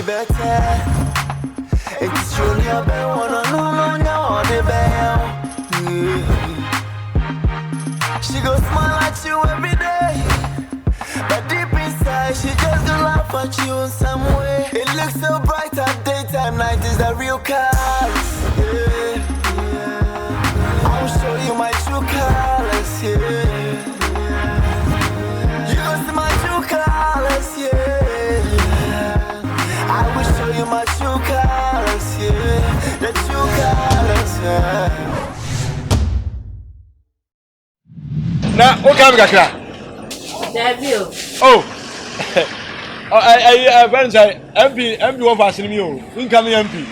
better. It's junior, but one on the bell. She goes smile at you every day, but deep inside she just gonna laugh at you in some way. It looks so bright at daytime, night is the real colors. Yeah. I'll show you my true colors. Yeah. You gonna see my true colors. Yeah. I will show you my true colors. Yeah. The true colors. Yeah. Now, what kind of kakra? Debut. Oh, I friends, MP one fashion me. Who come MP?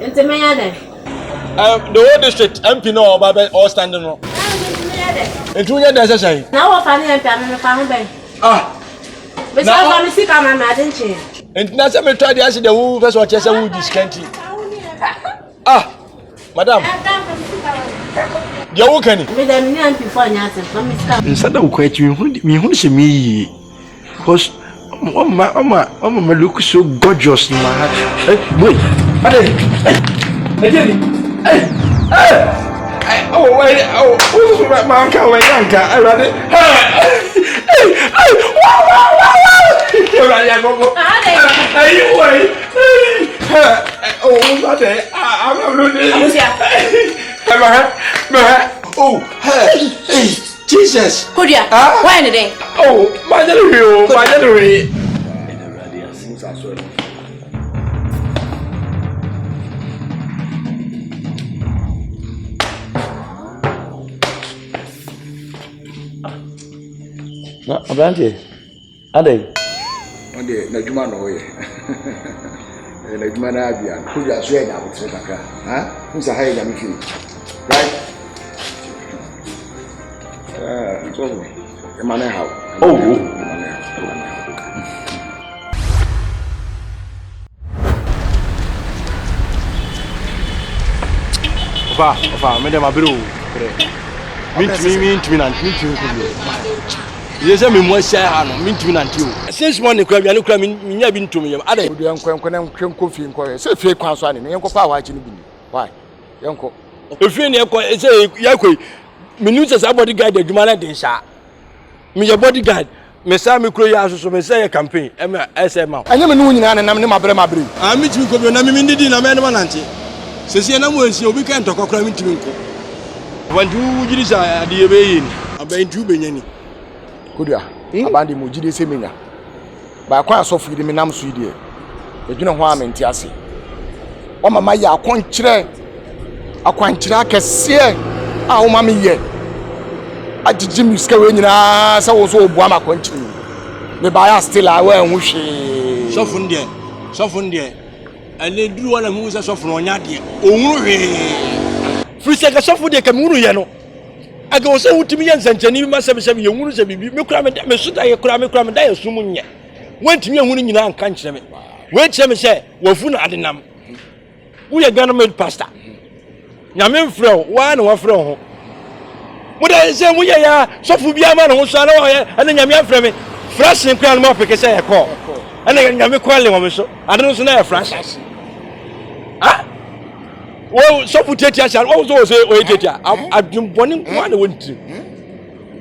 Into me, the whole district MP no, but all standing no. And 2 years there's a now what funny and family. Ah, but I'm going to see my madam. and now some try to ask the who first watch as a wood this country. Ah, madam. You can with a million before nothing from Miss Camp. Instead of quite me, who see me? Because my look so gorgeous in my heart. Wait, oh, wait, oh, who's my uncle? My uncle, I read it. I'm not looking. Oh, hey, Jesus. Who dear? Why today? Oh, my little, my little. No, Asanti. Ade. Ade, na juma no ye. Na juma na abia. Ku ya so ya bo tre kaka. Ha? Nsa ha ya mi fi. Right? So the man how. Oh. Ofa, me dem abiro. Meet me na. Yes, I'm in Westside. Meet me na. Since morning, crab, you know, crab, me nya bi ntum yam. Ade. We don kwen kofi nko. Say fie kwan so ani. Me nko pa wa chi ni bi. Why? Yenko. Efie ne ekọ say yakoi. Me nu say bodyguard adwuma na den sha. Me your bodyguard. Me say me kro ya so me say campaign. E me say ma. Anya me nu nyina na nam ne mabre. Ah, meet me ko bi na me ndidi na me ne manante. Sesi na mo ensi obi kan tokokra me ntimi nko. Wanju jiri sa ade be yin. Aban tu benyani. Kodua. Abande mo jiri se menya. Ba kwa asofu yi me nam so yi de. Edwuna ho amenti ase. O mama ya akwankyere akese a o mama ye. Ajiji miska we nyina sa wo so obu ama akwankyere. Me ba ya still a we hu hwe. Sofo ndie. Ane duru wala mu se sofo no nya de. Onwuru hwe. Frisa ka sofo de ka munu ye no. Aga wo se wutimi ye nsanchani bi masebe ye nwuru se bibi me kura me so da ye kura me da ye sumu nye. Wantimi ehunu nyina anka nkyere me. We kire me se wafu na adenam. Wo ye Ghana made pastor. Nyame mfrɛ wa na wa frɛ ho. Mo da se mo ye ya sofo bia ma na ho so na wo ye ana nyame afrɛ me. Fresh nkran mo peke se ye kɔ. Ana nyame kwale wo me so. Ade no so na ye fresh. Ah? Wo sofo tetia sha wo so say o tetia. Adwumbɔne kwa na wonti.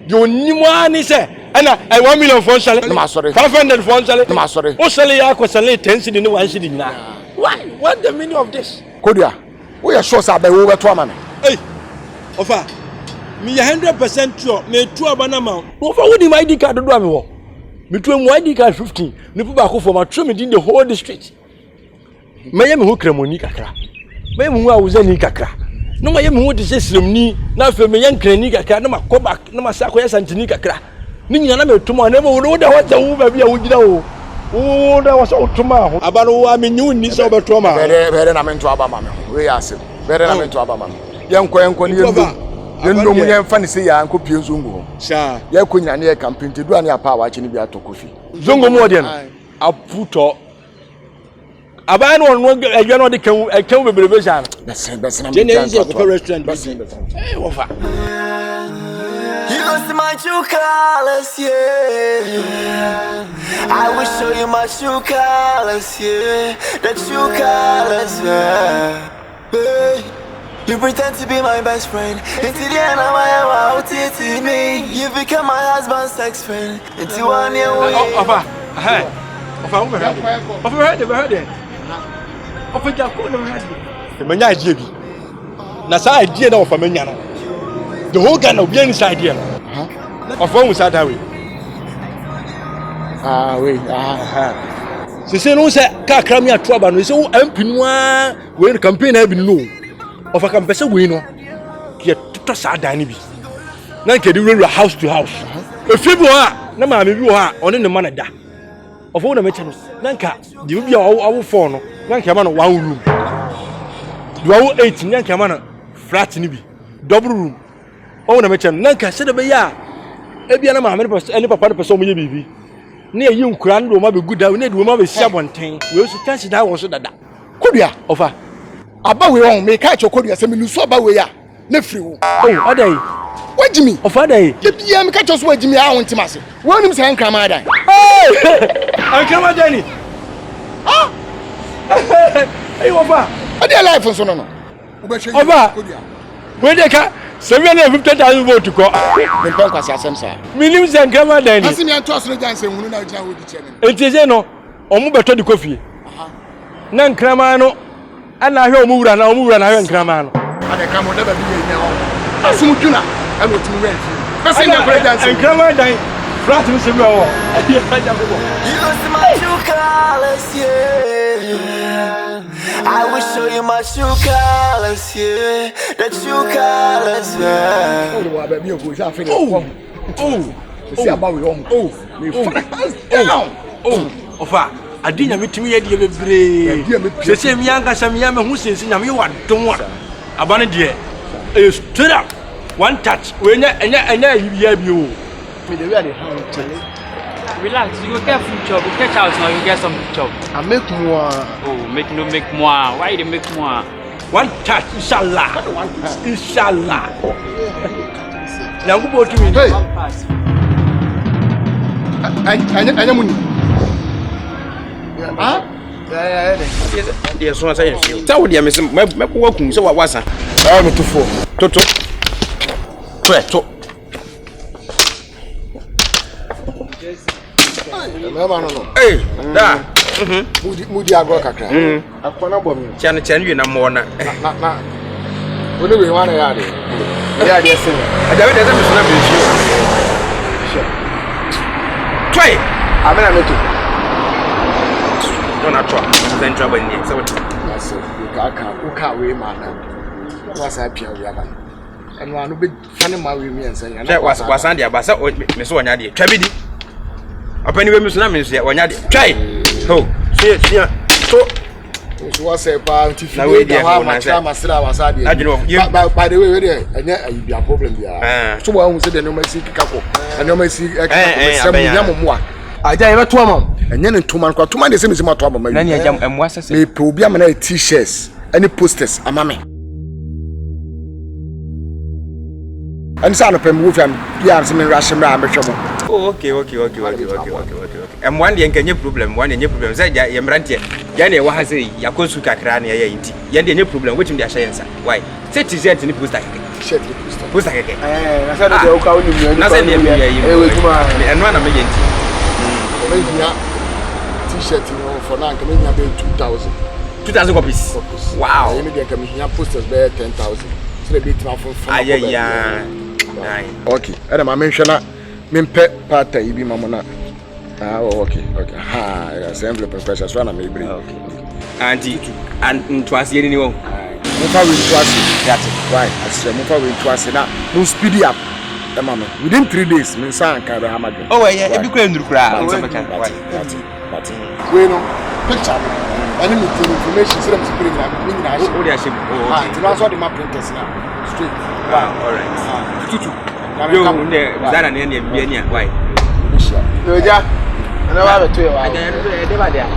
Yo nimu ani se ana 1 million for shale. 500 for shale. Na sorry. O shale ya ko shale 10 cedi ni 1 cedi na. Why? What the meaning of this? Kodua. We are sure say be wo beto ama me. Hey. Ofa. Me 100% sure me tu abana ma. Ofa wo di my ID card do am wo. Me tu am ID card 15. Ni pu ba ko for ma tro me din the whole district. Me ye me ho kremoni kakra. Me mu a wo zani kakra. No ma ye me ho de sesremni na fe me ye nkrani kakra na ma ko back na ma sa ko ye santini kakra. Ni nyina na me to ma na me wo da wa wo ba bia wo gida wo. Oh, that was all tomorrow. About what I mean, you need to be trauma. Very na me to abama me. We ask. Very na me to abama me. Yanko ni yendo mu yan fani say ya anko pie zungu. Sha. Ya ko nyane e campaign te du ani apa wa chi ni bi atokofi. Zungu mu ode no. Aputo. Aba no no edwa no de kan bebrebe sha no. Bese na me. Je ne nzi ko restaurant. Hey, wofa. You gon' see my true colors, yeah. I will show you my true colors, yeah. The true colors, yeah. Hey. You pretend to be my best friend. Until the end of my out to me. You become my husband's sex friend. Until 1 year away. Ofa, hey. Ofa, overhead. Overhead. Ofa, Jaco, overhead. The mania idea. Nasa idea now for mania. The whole kind of being inside here. Of one was that way. She said, no, sir, can't come here trouble. We say, I'm Pinois. When the campaign have been known. Of a campus, we know. Get to Sardini. Now, can you run house to house? If you are, no, mammy, you are on in the manner that. Of all the mechanics, Nanka, you will be our phone. Nanka, man, 1 room. You are 8, Nanka, man, flat nibi, double room. Oh, the mechanic, Nanka, said a bear. Ebiana, mamma, any papa person, baby. Near you, grand, will be good. I will need woman with someone thing. We also catch it out also that. Could ya offer? Aba we on make catch your code as a minuso aba we ya. Ne free. Oh, adai. What Jimmy? Of adai. Ye bia me catch us we Jimmy a wonti mase. Won nim say nkra ma adai. Hey! Nkra ma adai ni. Ah! Hey, ofa. Adai life so no no. Ofa. We dey ka 750,000 vote ko. Me pen kwasi asem sa. Me nim say nkra ma adai ni. Asi me anto so no janse hunu na gina wo di chairman. Entize no, omu beto di kofi. Aha. Na nkra ma no ana ahwe omura na ahwe nkrama no ade ka mo da ba bi nya ho asum duna ana otimi rent person na president nkrama dan flat mi se bi ho you go see my true colors, yeah. I will show you my true colors, yeah. The true colors, yeah. Oh wa ba bi o go sha fe see about we home me down ofa adinya mitimi ye die bebre se mi anga se mi ama hu sensi nyame wadon a abane de straight up one touch we enya yibia bi o me dey we dey hand relax, you go get food job, you catch out now, you get some job. I make more. Oh, make more. Why you make more? One touch, inshallah. Inshallah. Now go to me. Hey. I money. Huh? Yes, so I say. Tell you, Miss, me working so what was I? I'm to 4. Toto. Hey, da. Mudi agro kakra. Akwana bom. Chan you na mo na. Na. Oni we wan ya de. Ya de sen. Ajabe de sem so na be shi. Try. Amena meto. No na try. Then try when you. So what? That's it. Ka we man na. Was happy we aba. Eno anu be fane ma we mi ensan ya. Was and dia ba sa me so onya de. Twa bi di. Apani we miso na me so onya de. Try. Ho. See. So was say pa tifi na wa masira wasade. By the way we dey enya ayibia problem bia. So wa hu say de no masi kikako. Eno masi sem nyamomoa. Aja ye beto am. Enya ne ntoma nkwa toma de se me to am ma. Na ne agam emwa sese. Me pe obi am na t-shirts, any posters amame. And son of him, Wolfam, Pians and Russian Ramasham. Oh, okay. And one day can you problem, one in your problem. Say, Yamrantia, Yanni, what has a Yakosuka Krania, Yanni, no problem, which in their science. Why? Set his head in the post. Post again. I said, nothing, and one of million t-shirt for now, coming up 2,000. 2,000 copies. Wow. You can here posters there 10,000. So they beat my phone. Okay. And I mention that Mimpe Pata Ibi Mamona. Okay. Ha, assembly professor Swana maybe. Okay. Auntie, and twice anyone. Mufa will twice. That's it. Right. I said Mufa will twice now. No speedy up. The moment. Within 3 days, Minsan can have a oh, yeah, if you couldn't cry. That's it. We know. Picture. Any information, so I'm speaking now. Oh, they are ship. Oh, to answer the map printers now. Straight. Wow, all right. Tutu. Yo, that and any Biania. Why? No, yeah. And I have a 2 hours. Never there.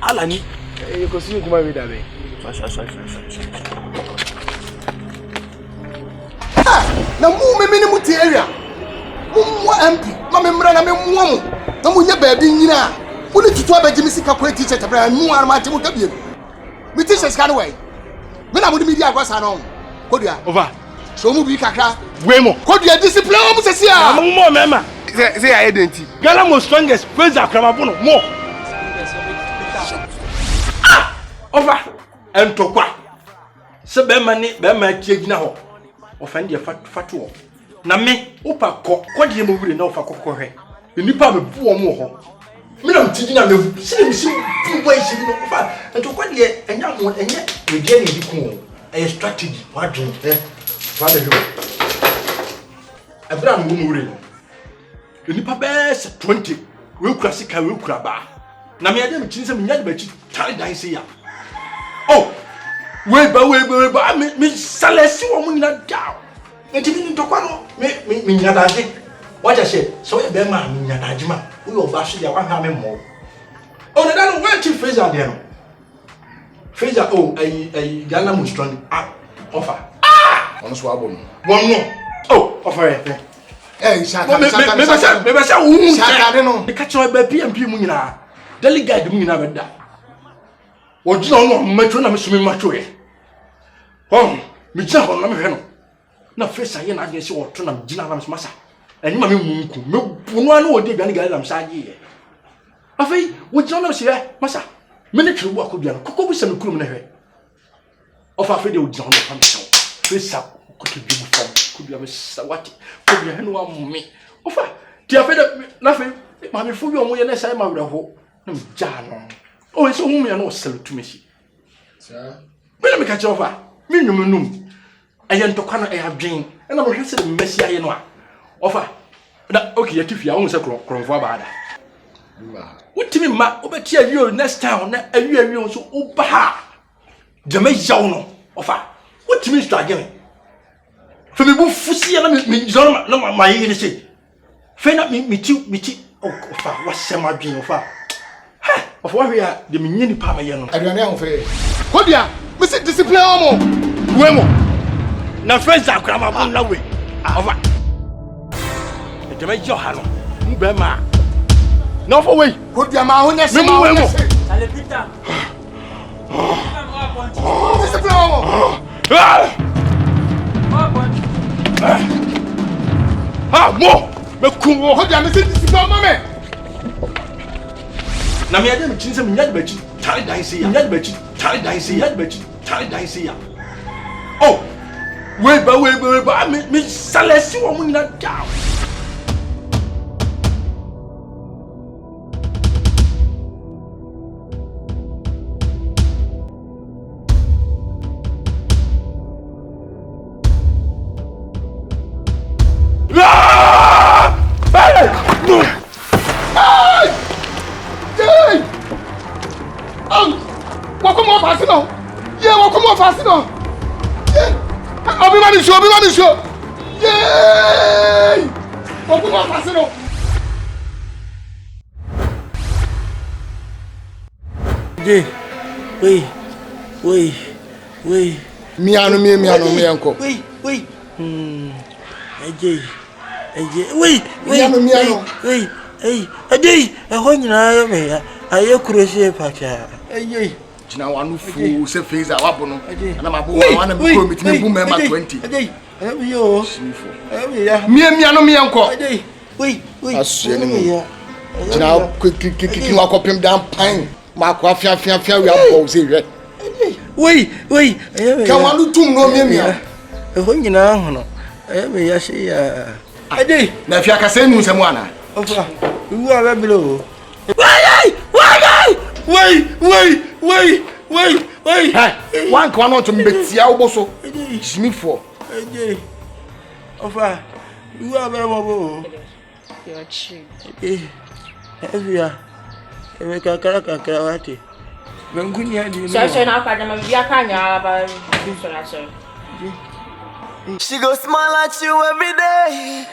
Alani. You go see you come with that way. Na mu me ni muti area. Mu MP, ma me mra na me mu mu. Na mu nya baabi nyina. Wo ni tutu abaji mi sika kwa teacher tabra mu arma te mu kabie. Mi teacher sika no way. Me na mu di media agosa no. Kodua. Over. So mu bi kakra. Wemo. Kodua discipline mu sesi a. Mu mo mema. Say I identity. Ghana most strongest praise akramabono mo. Over. Entokwa. Se be ma tie gina ho. Ofan de fatu na me opa ko de mo wure na ofa kokkohwe nipa me bu omo ho me na mtigi na me si boy si no ofa ento kwa de enya mo enye me de ni ku e strategy wadun fa de ho abra mo wure no nipa be 20 we kura sika we kura ba na me ade me chin se me nya de ba chi tare dan se ya oh we ba me salesi wo mu nyina down enti mi ntokwa no me nyadaje waja she so e be ma me nyadaje ma wo yo ba so dia wa ha me mo o na no we chi freezer de no freezer oh ai Ghana mo strong offer Ono so abo no one no oh offer shaka me be sa wo shaka de no me ka cho ba PMP mu nyina delegate mu nyina be da wo jina no matcho na me sumi matcho ye me jina ho na me hwe no na fresh aye na ade se woto na jina na me masa eni ma me munku me bunu anu odi aduane gale na me saje ye afei wo jina na me se masa me ne tru akobia no kokko bu se me kurum na hwe ofa afei de wo jina no fa me so fresh koto bi bu fam kobia me sawati kobia henu wa me ofa ti afei de na afei ma me fu bi omo ye na sai ma wura ho na me jana o so hu me na o selu tu me si me na me ka che ofa me nwum aye ntokwa no e adwen na mo hwese de mmasi aye no a ofa da okay yatifia wo se kronfo abaada utimi ma obeti awie next time na awie so uba ha jama yaw no ofa utimi strage fe me bu fusi na me jona na ma ye ni se fe na mi ti ofa wasema adwen ofa ha ofa wa hwe a de me nyini pa ma ye no aduane ahun fe kodua me se discipline omo wemo na friends akrama bon na we over e jama jo ha no mu be ma no for we kodua ma ho nyese ma ho nyese ale pita discipline omo mo me kumo kodua me se discipline omo me na me ade me chin se me nya de bachi tare dan se ya nya de bachi tare dan se ya de bachi tare dan se ya oh we ba me salesi wo mu nyina down Obi mani show. Yay! Obi ma pass no. Wait. Miano enko. Wait. Wait. Ajay, ho nyina me aye kurose pacha. China wanu fu se face awabo no na mabo wana bi ko mitimi bu member 20 yo miano enko wait asue ni mu China kiki wa kopem dan pan ma ko afia we abo se hwe wait ka wanu tum no mia ho nyina ho no me ya se ya ajay na afia ka se nu se mu ana ofa wu aba bilo Wait. Hey, one can not betia oboso. Jimmy for. Hey, Ofa, you are very mobile. You're cheap. Evia, Emeka Karakawati. Mengunia, So now, I She go smile at you every day,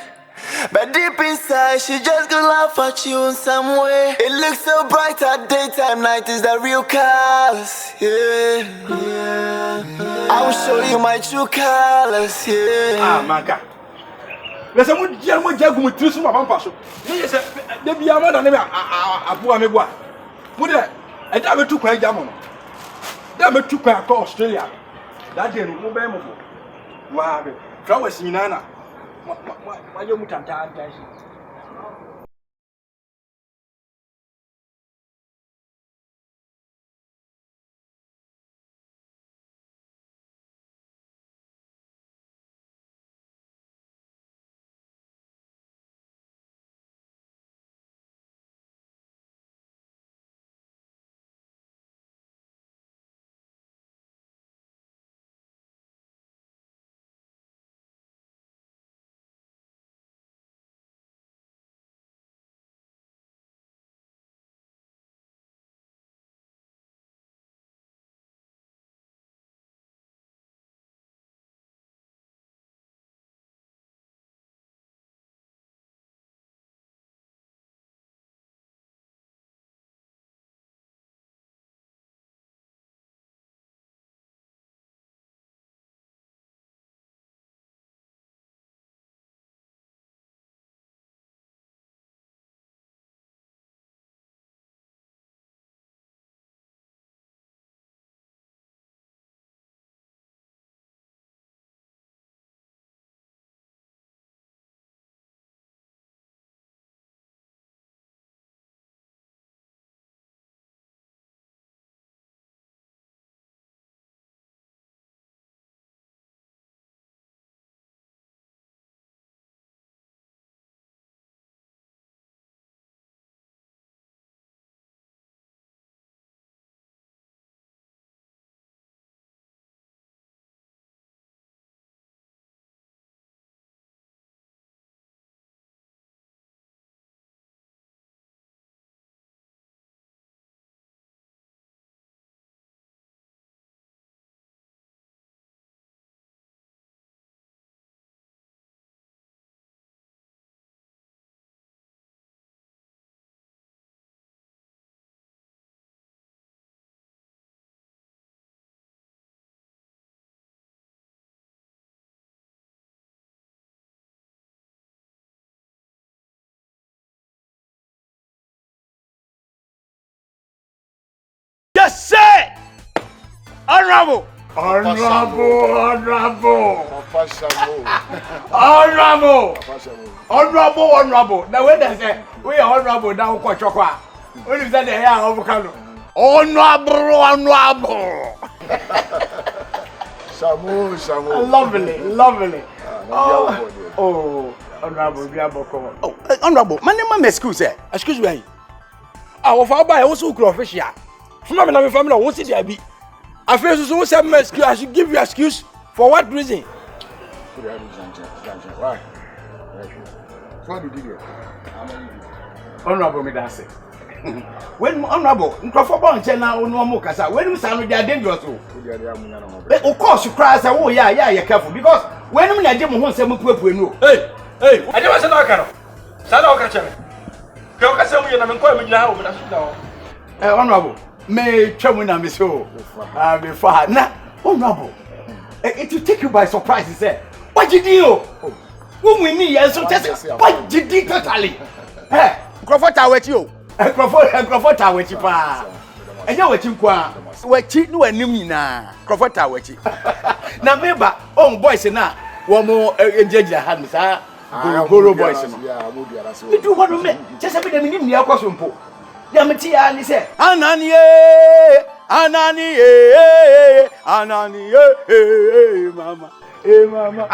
But deep inside, she just gonna laugh at you in some way. It looks so bright at daytime, night is the real colors. Yeah, yeah. I will show you my true colors. Yeah. Ah, Maka. Let's say, what you three some of us. Yes, they be a man and a poor me. What? Put it. And I will took my jamon. That me took my Australia. That day, no bemo. Wow, flowers in Nana. Why you mutant? Yes, sir! Honorable! Honorable! Honorable! Now when they say, we are honorable, now quite chokwa. When you say they are avocado. Honorable! Shamu. Lovely. Honorable, we are boko. Oh, honorable, my name is excuse me. Our father, I also cook fish here. From my family, I won't see the IB. I feel so some excuse. I should give you excuse for what reason? Why? What did you do? Honorable, me that's it. When honorable, Crawford Bonch now no more casa. When you sound they are dangerous. Of course, you cry. Say, oh yeah, you're careful because when we are doing one seven no. Hey, I never said no cano. Sada catch me. Go catch me and I'm going now. Honorable. May Chamuna Miss Ho. Before now, honorable. It will take you by surprise. He said, what did you do? Whom we need, and so test what did you totally? Eh, Crawford, I wait you. Crawford, I wait you. And you wait you. Wait, no enemy now. Crawford, I wait you. Now, member, boys, and now one more judge hands, Goro boys. We do what we make. Just a bit of me, your costume. Yamatia, and he said, Anani, mama. Hey mama.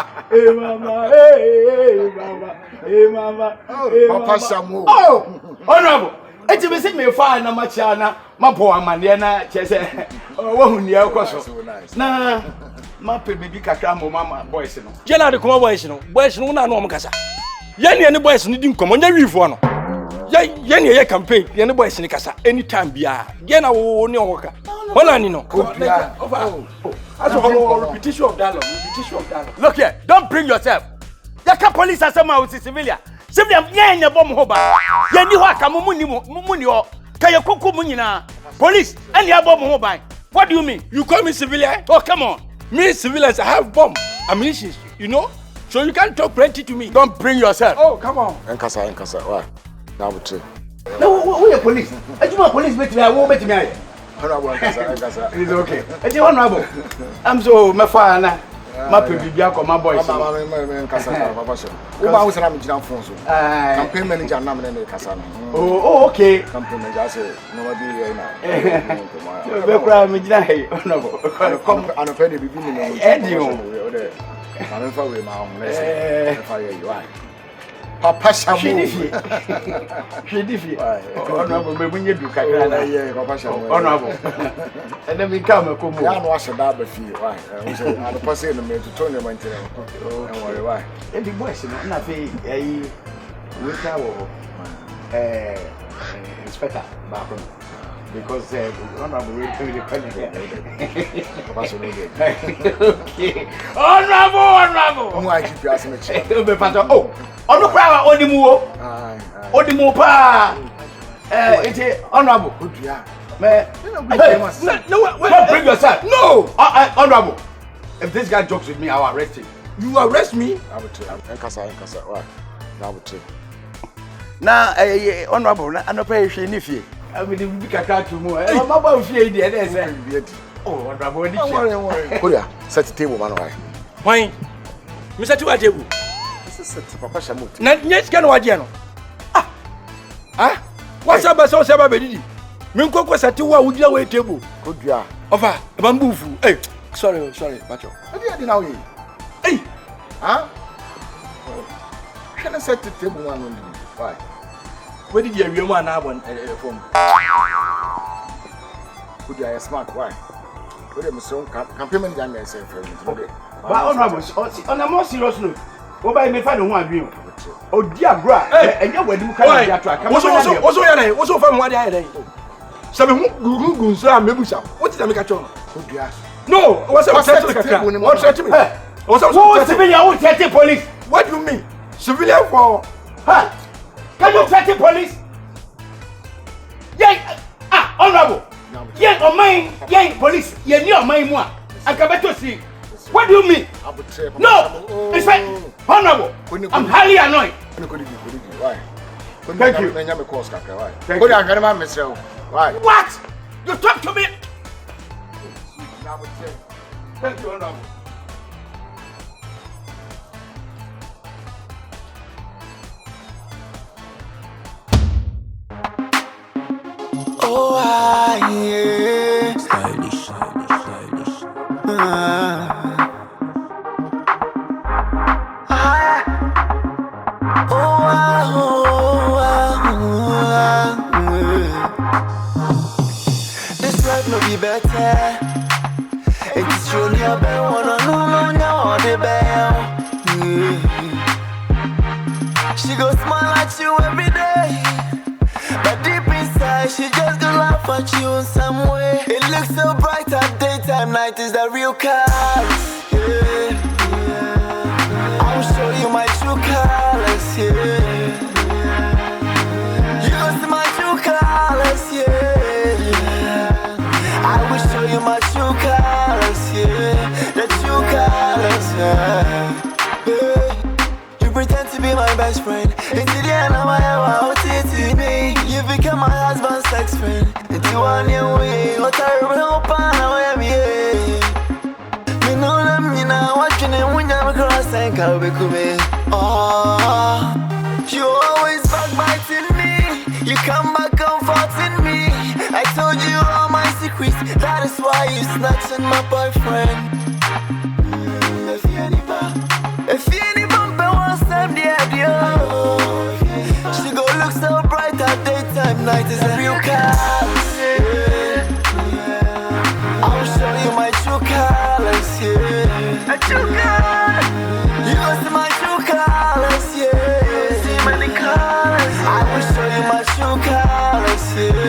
Papa Shamu. Oh, honorable. Eti be say me fa na macha na mapo amane na chese. Oh, hu ni ekoso. Na ma pe bibi kakra mo mama boys no. Jela de kuma boys no na no omkasa. Ye ne boys no di nkomo nya wifo no. Ye ne campaign, ye ne boys ni kasa anytime bia. Ye na wo ni owoka. Hola ni no. Repetition of dialogue. Look here, don't bring yourself. Yaka police asema wo civilian. Civilian nya bom ho ba. Ye ni ho aka mu ni ho. Ka ye kokko mu nyina. Police any abom ho ba. What do you mean? You call me civilian? Oh, come on. Me civilians, I have bomb, ammunition, you know? So you can't talk plenty to me. Don't bring yourself. Oh, come on. Enkasa. Why? Now we too. No, who are police? I do want police bet me. I won't bet me. Honorable Enkasa. It's okay. It's honorable. I'm so my father. My bibia ko my boys. Mama Enkasa papa so. Wo ba wo sana me gina phone so. Campaign manager na me na kasa no. Oh, okay. Campaign manager say no ma bi here na. Be kra me gina hey. Honorable. Come and pay the bibi ni no. Edio. I'm fa we ma ho na say. Fa here you are. Papa Shamu. Shedifi. Honorable me bunye du kakra na. Yeah, Papa Shamu. Honorable. And then we come ko mo. Ya no ashe da ba fi. Why? We say I don't pass no me to turn the man tell. Don't worry why. E big boys no na fe eh we ka wo inspector ba ko. Because honorable we tell you can here. Papa so no dey. Okay. Honorable. Mo a keep you as me check. Be pato. Oh. Ono kwa odimu o. Odimu pa. Ite honorable. Odua. Me. No, wait, bring yourself. No! Honorable. If this guy jokes with me, I'll arrest him. You arrest me? I will tell. Enkasa. Why? Now we tell. Na honorable, I no pay she ni fie. I mean, we can catch you more. I'm about fie dey dey say. Oh, honorable, ni Worry. Korea, set the table man why? Why? Mr. Tiwa table. Set Papa Shamu. Na nyes kan waje no. Ah? What's up so say ba bedidi? Me nkoko sati wa wugina we table. Kodua. Ofa, e ba mbufu. Hey, sorry, Pacho. What do you now? Hey, Huh? Can I set the table man on? Why? where did you hear man abon from? Kodua is smart. Why? What am so campaign manager na say for me. But honorable, on a more serious note, what by me find one view. Oh dear bra, and you where you can get track. Also yana, also from what I had. Sabe gun so amebusa. What is that make a chon? Kodua. No, what's up? What's up to me? What's up? Who civilian who threaten police? What do you mean? Civilian for Huh? Can you threaten police? Yeah, honorable. Yeah, on mine, yeah, police. Yeah, near my moi. I can better see. What do you mean? No, it's like honorable. I'm highly annoyed. Why? Thank you. Why? Why? What? You talk to me? Thank you, honorable. Oh, yeah. Stylish. This life no be better. It's true, you better wanna know the bell. She go smile at you every day, but deep inside she just gonna laugh at you in some way. It looks so bright at daytime, night is the real colors. Yeah. I'll show you my true colors. Yeah. You gon' see my true colors. Yeah. I will show you my true colors. Yeah. The true colors. Yeah. You pretend to be my best friend. Until the end of my life, me. You become my husband's sex friend. Until one year away, what I hope I am here. Me know them, you know, watching it when I'm across and can't be coming. Oh, you always backbiting me. You come back comforting me. I told you all my secrets. That is why you snatching my boyfriend. If you any bump, I want some the idea. She go look so bright at daytime, night is a real colors. Yeah. I'll show you my true colors. Yeah. A true colors. You gon' see my true colors. Yeah. See many colors. I will show you my true colors. Yeah.